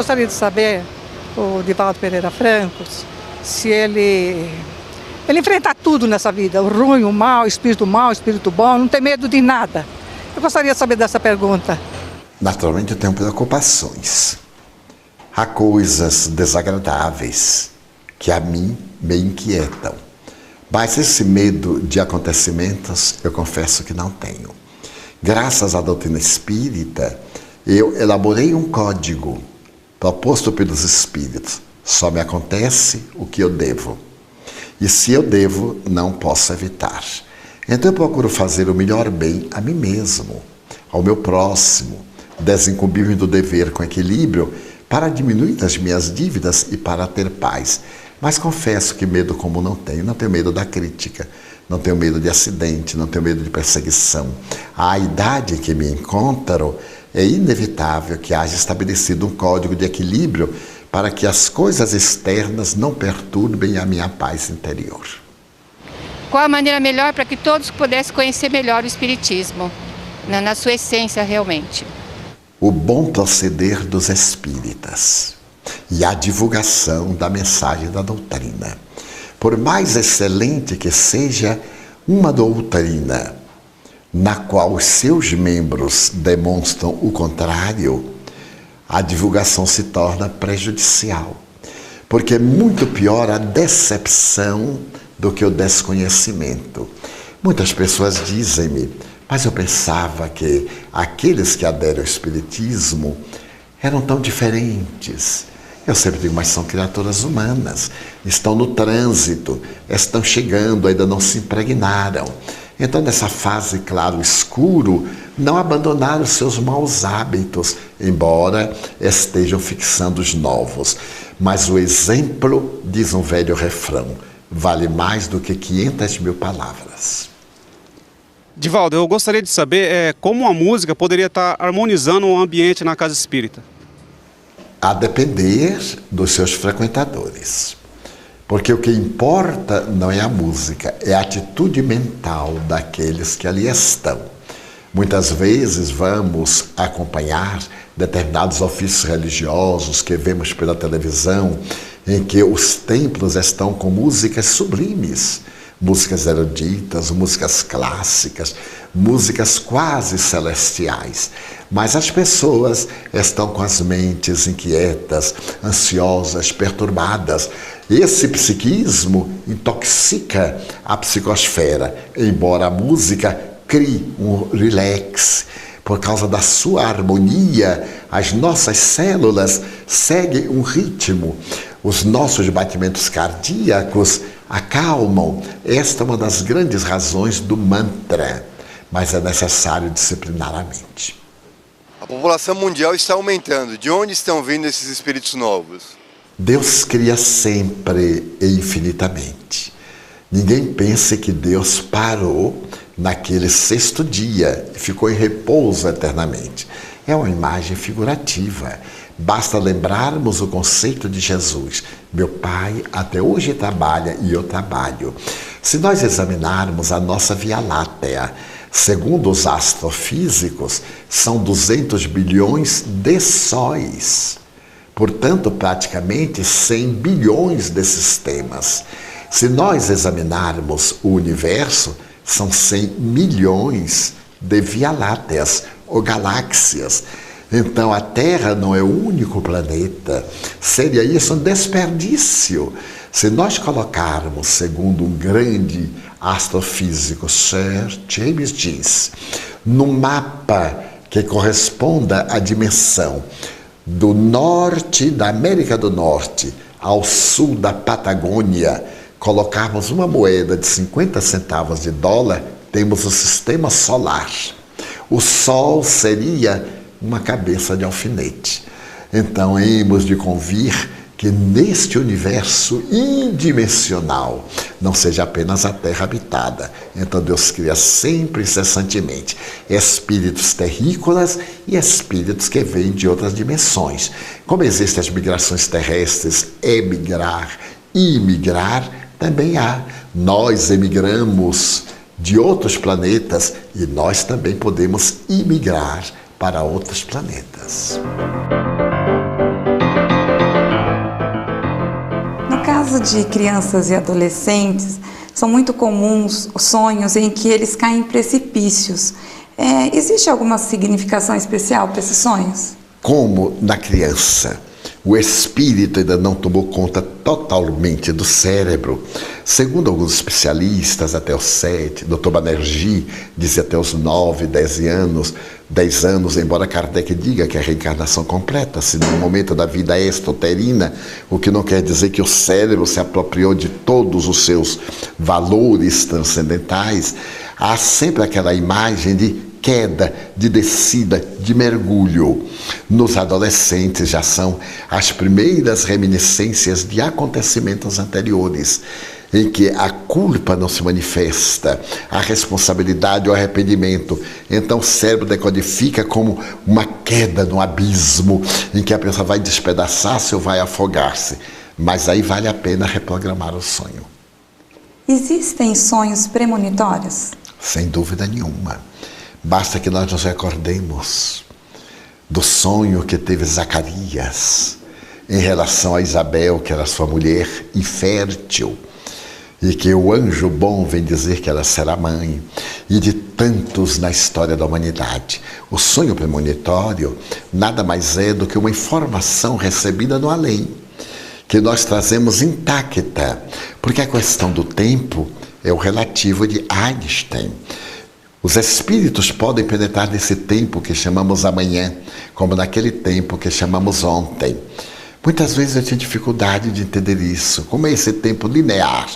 gostaria de saber, o Divaldo Pereira Franco, se ele enfrenta tudo nessa vida, o ruim, o mal, o espírito bom, não tem medo de nada. Eu gostaria de saber dessa pergunta. Naturalmente eu tenho preocupações. Há coisas desagradáveis que a mim me inquietam. Mas esse medo de acontecimentos, eu confesso que não tenho. Graças à doutrina espírita, eu elaborei um código proposto pelos espíritos. Só me acontece o que eu devo. E se eu devo, não posso evitar. Então eu procuro fazer o melhor bem a mim mesmo, ao meu próximo, desincumbir-me do dever com equilíbrio para diminuir as minhas dívidas e para ter paz. Mas confesso que medo como não tenho medo da crítica, não tenho medo de acidente, não tenho medo de perseguição. À idade em que me encontro, é inevitável que haja estabelecido um código de equilíbrio para que as coisas externas não perturbem a minha paz interior. Qual a maneira melhor para que todos pudessem conhecer melhor o Espiritismo, na sua essência realmente? O bom proceder dos espíritas e a divulgação da mensagem da doutrina. Por mais excelente que seja uma doutrina na qual os seus membros demonstram o contrário, a divulgação se torna prejudicial. Porque é muito pior a decepção do que o desconhecimento. Muitas pessoas dizem-me, mas eu pensava que aqueles que aderem ao Espiritismo eram tão diferentes. Eu sempre digo, mas são criaturas humanas, estão no trânsito, estão chegando, ainda não se impregnaram. Então, nessa fase, claro, escuro, não abandonaram os seus maus hábitos, embora estejam fixando os novos. Mas o exemplo, diz um velho refrão, vale mais do que 500 mil palavras. Divaldo, eu gostaria de saber como a música poderia estar harmonizando o ambiente na casa espírita. A depender dos seus frequentadores. Porque o que importa não é a música, é a atitude mental daqueles que ali estão. Muitas vezes vamos acompanhar determinados ofícios religiosos que vemos pela televisão, em que os templos estão com músicas sublimes, músicas eruditas, músicas clássicas, músicas quase celestiais. Mas as pessoas estão com as mentes inquietas, ansiosas, perturbadas. Esse psiquismo intoxica a psicosfera, embora a música crie um relax. Por causa da sua harmonia, as nossas células seguem um ritmo. Os nossos batimentos cardíacos acalmam. Esta é uma das grandes razões do mantra. Mas é necessário disciplinar a mente. A população mundial está aumentando. De onde estão vindo esses espíritos novos? Deus cria sempre e infinitamente. Ninguém pense que Deus parou naquele sexto dia e ficou em repouso eternamente. É uma imagem figurativa. Basta lembrarmos o conceito de Jesus. Meu Pai até hoje trabalha e eu trabalho. Se nós examinarmos a nossa Via Láctea, segundo os astrofísicos, são 200 bilhões de sóis. Portanto, praticamente 100 bilhões de sistemas. Se nós examinarmos o universo, são 100 milhões de Via-Lácteas ou galáxias. Então, a Terra não é o único planeta. Seria isso um desperdício. Se nós colocarmos, segundo um grande astrofísico, Sir James Joyce, num mapa que corresponda à dimensão do norte da América do Norte ao sul da Patagônia, colocarmos uma moeda de 50 centavos de dólar, temos o sistema solar. O Sol seria uma cabeça de alfinete. Então, hemos de convir que neste universo indimensional não seja apenas a Terra habitada. Então Deus cria sempre, incessantemente, espíritos terrícolas e espíritos que vêm de outras dimensões. Como existem as migrações terrestres, emigrar e imigrar, também há. Nós emigramos de outros planetas e nós também podemos imigrar para outros planetas. de crianças e adolescentes, são muito comuns os sonhos em que eles caem em precipícios. Existe alguma significação especial para esses sonhos? Como na criança o espírito ainda não tomou conta totalmente do cérebro, segundo alguns especialistas, até os 7, Dr. Banerjee dizia até os 9, 10 anos, embora Kardec diga que a reencarnação completa-se no momento da vida extrauterina, o que não quer dizer que o cérebro se apropriou de todos os seus valores transcendentais. Há sempre aquela imagem de queda, de descida, de mergulho. Nos adolescentes já são as primeiras reminiscências de acontecimentos anteriores, em que a culpa não se manifesta, a responsabilidade ou arrependimento. Então o cérebro decodifica como uma queda no abismo, em que a pessoa vai despedaçar-se ou vai afogar-se. Mas aí vale a pena reprogramar o sonho. Existem sonhos premonitórios? Sem dúvida nenhuma. Basta que nós nos recordemos do sonho que teve Zacarias em relação a Isabel, que era sua mulher infértil, e que o anjo bom vem dizer que ela será mãe, e de tantos na história da humanidade. O sonho premonitório nada mais é do que uma informação recebida no além, que nós trazemos intacta, porque a questão do tempo é o relativo de Einstein. Os espíritos podem penetrar nesse tempo que chamamos amanhã, como naquele tempo que chamamos ontem. Muitas vezes eu tinha dificuldade de entender isso. Como é esse tempo linear,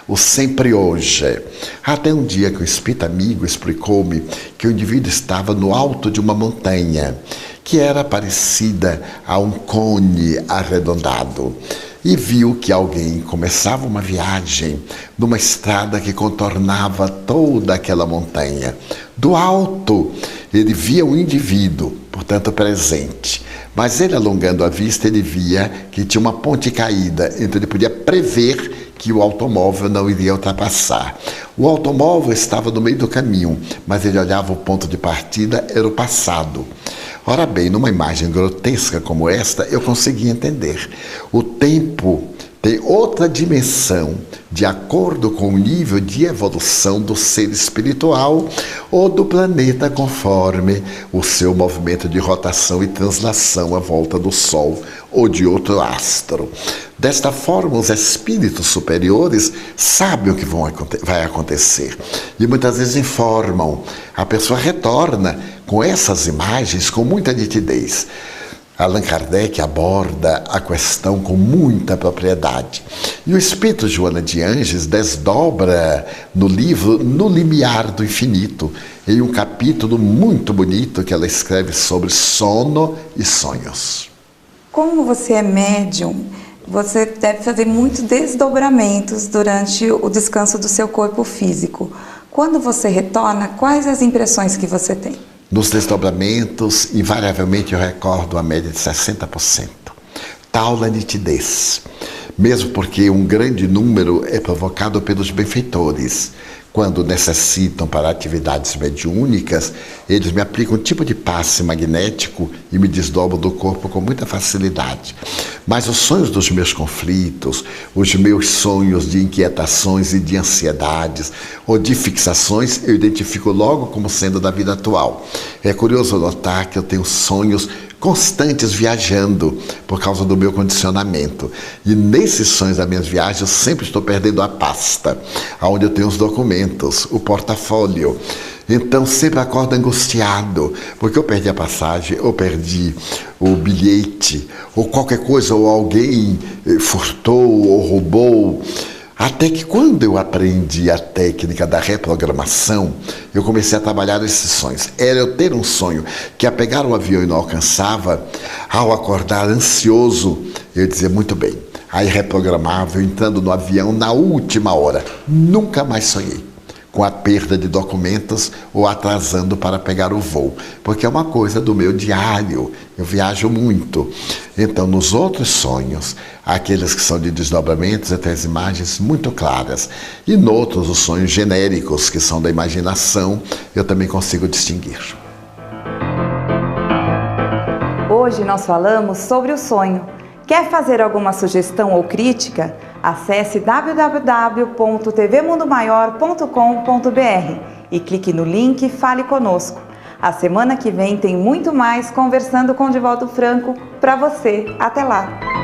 o sempre hoje? Até um dia que um espírito amigo explicou-me que o indivíduo estava no alto de uma montanha, que era parecida a um cone arredondado. E viu que alguém começava uma viagem numa estrada que contornava toda aquela montanha. Do alto, ele via o indivíduo, portanto presente. Mas ele, alongando a vista, ele via que tinha uma ponte caída, então ele podia prever que o automóvel não iria ultrapassar. O automóvel estava no meio do caminho, mas ele olhava o ponto de partida, era o passado. Ora bem, numa imagem grotesca como esta, eu consegui entender. O tempo tem outra dimensão, de acordo com o nível de evolução do ser espiritual ou do planeta, conforme o seu movimento de rotação e translação à volta do Sol ou de outro astro. Desta forma, os espíritos superiores sabem o que vai acontecer e muitas vezes informam. A pessoa retorna com essas imagens com muita nitidez. Allan Kardec aborda a questão com muita propriedade. E o Espírito Joana de Ângeles desdobra no livro No Limiar do Infinito, em um capítulo muito bonito que ela escreve sobre sono e sonhos. Como você é médium, você deve fazer muitos desdobramentos durante o descanso do seu corpo físico. Quando você retorna, quais as impressões que você tem? Nos desdobramentos, invariavelmente eu recordo a média de 60%. Tal a nitidez. Mesmo porque um grande número é provocado pelos benfeitores. Quando necessitam para atividades mediúnicas, eles me aplicam um tipo de passe magnético e me desdobram do corpo com muita facilidade. Mas os sonhos dos meus conflitos, os meus sonhos de inquietações e de ansiedades ou de fixações, eu identifico logo como sendo da vida atual. É curioso notar que eu tenho sonhos constantes viajando por causa do meu condicionamento. E nesses sonhos das minhas viagens eu sempre estou perdendo a pasta, onde eu tenho os documentos, o portfólio. Então sempre acordo angustiado, porque eu perdi a passagem, eu perdi o bilhete, ou qualquer coisa, ou alguém furtou ou roubou. Até que quando eu aprendi a técnica da reprogramação, eu comecei a trabalhar esses sonhos. Era eu ter um sonho que ia pegar um avião e não alcançava, ao acordar ansioso, eu dizia, muito bem. Aí reprogramava, eu entrando no avião na última hora. Nunca mais sonhei com a perda de documentos ou atrasando para pegar o voo, porque é uma coisa do meu diário, eu viajo muito. Então, nos outros sonhos, aqueles que são de desdobramentos, eu tenho as imagens muito claras. E noutros, os sonhos genéricos, que são da imaginação, eu também consigo distinguir. Hoje nós falamos sobre o sonho. Quer fazer alguma sugestão ou crítica? Acesse www.tvmundomaior.com.br e clique no link Fale Conosco. A semana que vem tem muito mais Conversando com Divaldo Franco para você. Até lá!